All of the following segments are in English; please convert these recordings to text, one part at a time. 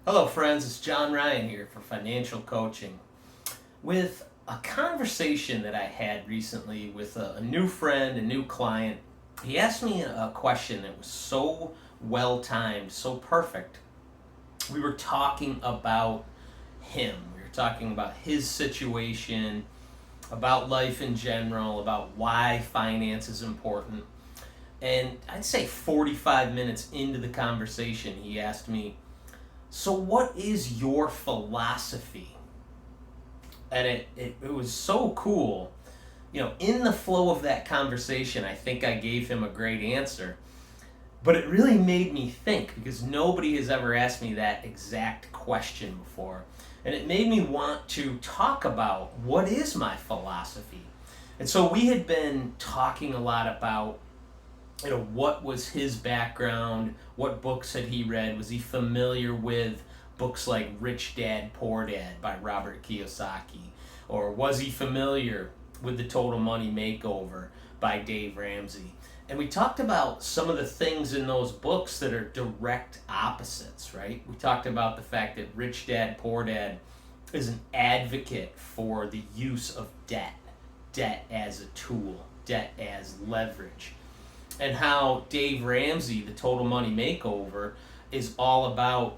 Hello, friends. It's John Ryan here for Financial Coaching. With a conversation that I had recently with a new friend, a new client, he asked me a question that was so well timed, so perfect. We were talking about him, we were talking about his situation, about life in general, about why finance is important. And I'd say 45 minutes into the conversation, he asked me, "So, what is your philosophy?" And it was so cool. In the flow of that conversation, I think I gave him a great answer. But it really made me think because nobody has ever asked me that exact question before. And it made me want to talk about what is my philosophy. And so we had been talking a lot about what was his background, what books had he read, was he familiar with books like Rich Dad Poor Dad by Robert Kiyosaki, or was he familiar with The Total Money Makeover by Dave Ramsey. And we talked about some of the things in those books that are direct opposites, right? We talked about the fact that Rich Dad Poor Dad is an advocate for the use of debt as a tool, debt as leverage, and how Dave Ramsey, The Total Money Makeover, is all about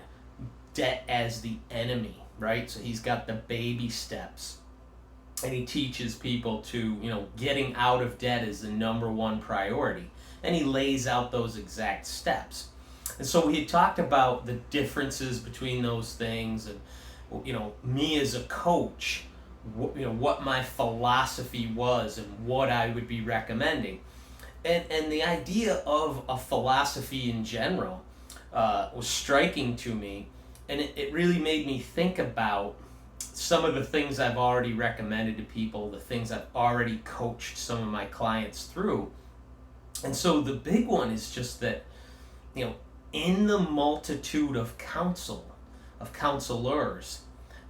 debt as the enemy, right? So he's got the baby steps, and he teaches people to, getting out of debt is the number one priority, and he lays out those exact steps. And so we had talked about the differences between those things, and me as a coach, what my philosophy was and what I would be recommending. And the idea of a philosophy in general was striking to me, and it really made me think about some of the things I've already recommended to people, the things I've already coached some of my clients through. And so the big one is just that, in the multitude of counselors,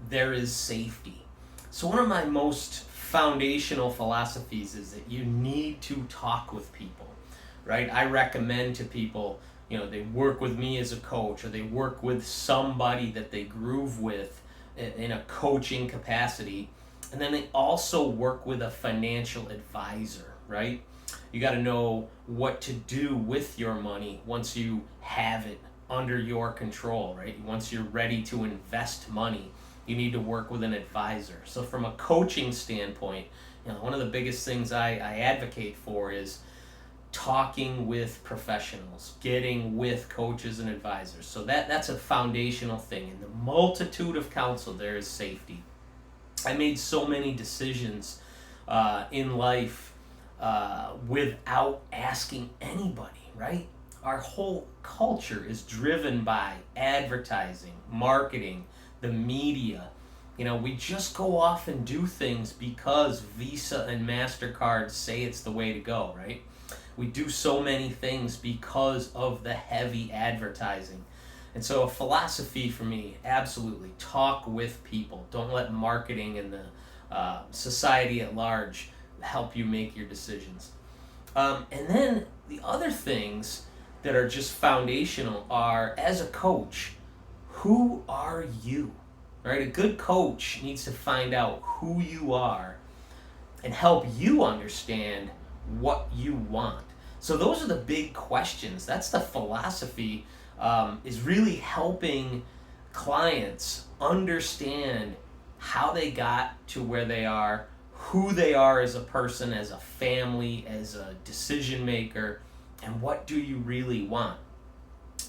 there is safety. So one of my most foundational philosophies is that you need to talk with people, right? I recommend to people, they work with me as a coach, or they work with somebody that they groove with in a coaching capacity, and then they also work with a financial advisor, right? You got to know what to do with your money once you have it under your control, right? Once you're ready to invest money, you need to work with an advisor. So from a coaching standpoint, one of the biggest things I advocate for is talking with professionals, getting with coaches and advisors. So that's a foundational thing. In the multitude of counsel, there is safety. I made so many decisions in life without asking anybody, right? Our whole culture is driven by advertising, marketing, the media. We just go off and do things because Visa and MasterCard say it's the way to go, right? We do so many things because of the heavy advertising. And so a philosophy for me, absolutely, talk with people. Don't let marketing and the society at large help you make your decisions. And then the other things that are just foundational are, as a coach, who are you? Right? A good coach needs to find out who you are and help you understand what you want. So those are the big questions. That's the philosophy, is really helping clients understand how they got to where they are, who they are as a person, as a family, as a decision maker, and what do you really want.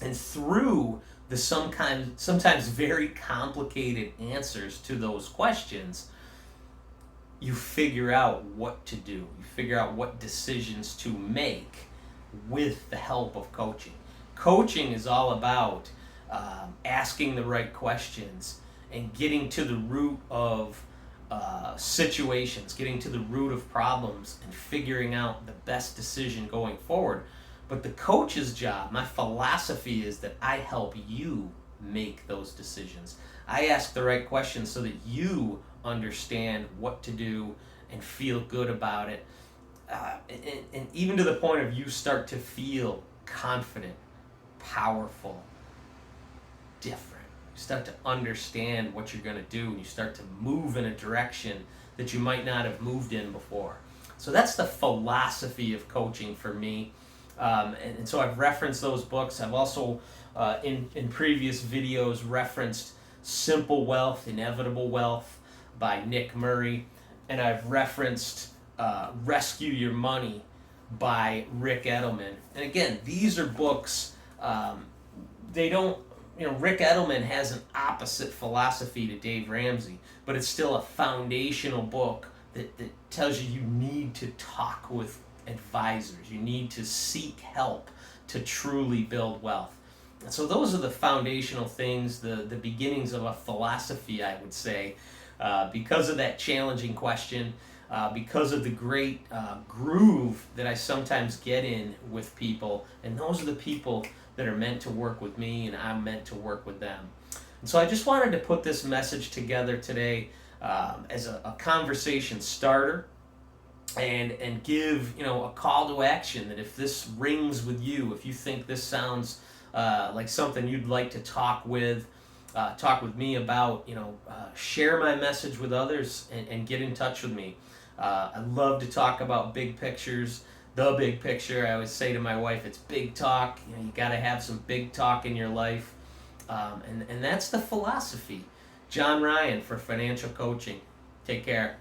And through the sometimes very complicated answers to those questions, you figure out what to do. You figure out what decisions to make with the help of coaching. Coaching is all about asking the right questions and getting to the root of situations, getting to the root of problems, and figuring out the best decision going forward. But the coach's job, my philosophy, is that I help you make those decisions. I ask the right questions so that you understand what to do and feel good about it. And even to the point of you start to feel confident, powerful, different. You start to understand what you're going to do, and you start to move in a direction that you might not have moved in before. So that's the philosophy of coaching for me. And so I've referenced those books. I've also, in previous videos, referenced Simple Wealth, Inevitable Wealth by Nick Murray. And I've referenced Rescue Your Money by Rick Edelman. And again, these are books, they don't, Rick Edelman has an opposite philosophy to Dave Ramsey, but it's still a foundational book that tells you need to talk with advisors. You need to seek help to truly build wealth. And so those are the foundational things, the beginnings of a philosophy, I would say, because of that challenging question, because of the great groove that I sometimes get in with people. And those are the people that are meant to work with me, and I'm meant to work with them. And so I just wanted to put this message together today as a conversation starter, and give a call to action, that if this rings with you, if you think this sounds like something you'd like to talk with me about, share my message with others, and get in touch with me. I love to talk about big pictures. The big picture, I always say to my wife, it's big talk. You got to have some big talk in your life, and that's the philosophy. John Ryan for Financial Coaching. Take care.